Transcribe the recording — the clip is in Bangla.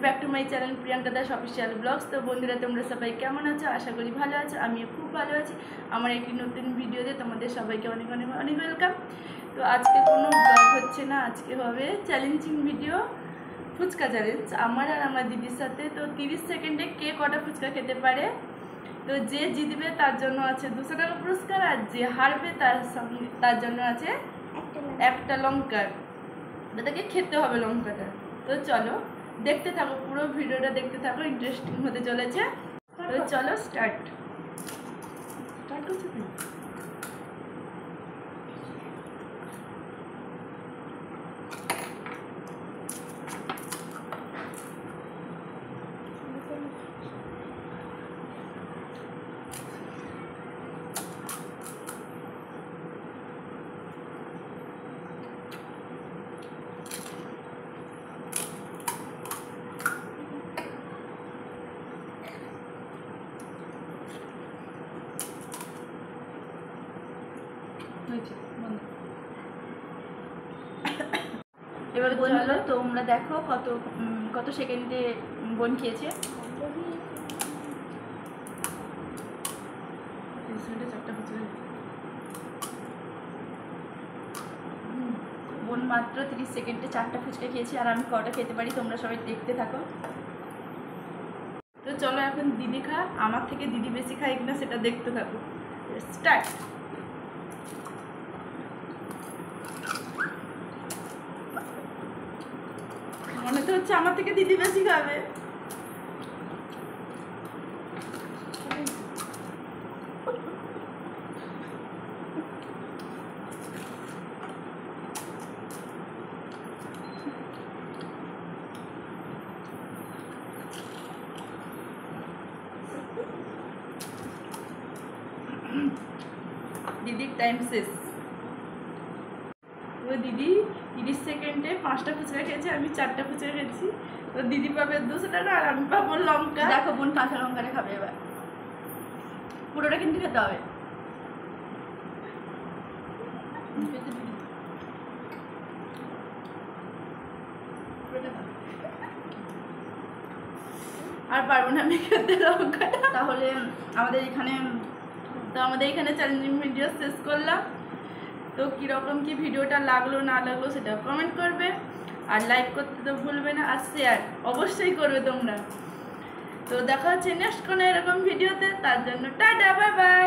Back to my channel Priyanka Das official blogs. তো বন্ধুরা, তোমরা সবাই কেমন আছো? আশা করি ভালো আছো। আমিও খুব ভালো আছি। আমার একটি নতুন ভিডিওতে তোমাদের সবাইকে অনেক অনেক অনেক ওয়েলকাম। তো আজকে কোনো ব্লগ হচ্ছে না, আজকে হবে চ্যালেঞ্জিং ভিডিও, ফুচকা চ্যালেঞ্জ আমার আর আমার দিদির সাথে। তো 30 সেকেন্ডে কে কটা ফুচকা খেতে পারে। তো যে জিতবে তার জন্য আছে 200 টাকা পুরস্কার, আর যে হারবে তার জন্য আছে একটা লঙ্কা। তাদেরকে খেতে হবে লঙ্কাটা। তো চলো দেখতে থাকো, পুরো ভিডিওটা দেখতে থাকো, ইন্টারেস্টিং হতে চলেছে। তো চলো স্টার্ট করছি। এবার বললো তোমরা দেখো কত কত সেকেন্ডে বোন খেয়েছে। বোন মাত্র 30 সেকেন্ডে 4টা ফুচকা খেয়েছি, আর আমি কটা খেতে পারি তোমরা সবাই দেখতে থাকো। তো চলো এখন দিদি খা, আমার থেকে দিদি বেশি খায় কিনা সেটা দেখতে থাকো। স্টার্ট। মনে তো হচ্ছে আমার থেকে দিদি বেশি খাবে। দিদির টাইম শেষ। তো দিদি 30 সেকেন্ডে 5টা ফুচকা খেয়েছে, আমি 4টা ফুচকা খেয়েছি। তো দিদি পাবে 200 টাকা, আর আমি পাবো লঙ্কা। দেখো বোন কাঁচা লঙ্কাটা খাবে, এবার পুরোটা কিন্তু খেতে হবে। আর পারবো না আমি খেতে লঙ্কাটা। তাহলে আমাদের এখানে চ্যালেঞ্জিং ভিডিও শেষ করলাম। তো কীরকম কি ভিডিওটা লাগলো না লাগলো সেটা কমেন্ট করবে, আর লাইক করতে তো ভুলবে না, আর শেয়ার অবশ্যই করবে তোমরা। তো দেখা হচ্ছে নেক্সট কোনো এরকম ভিডিওতে, তার জন্য টাটা, বাই বাই।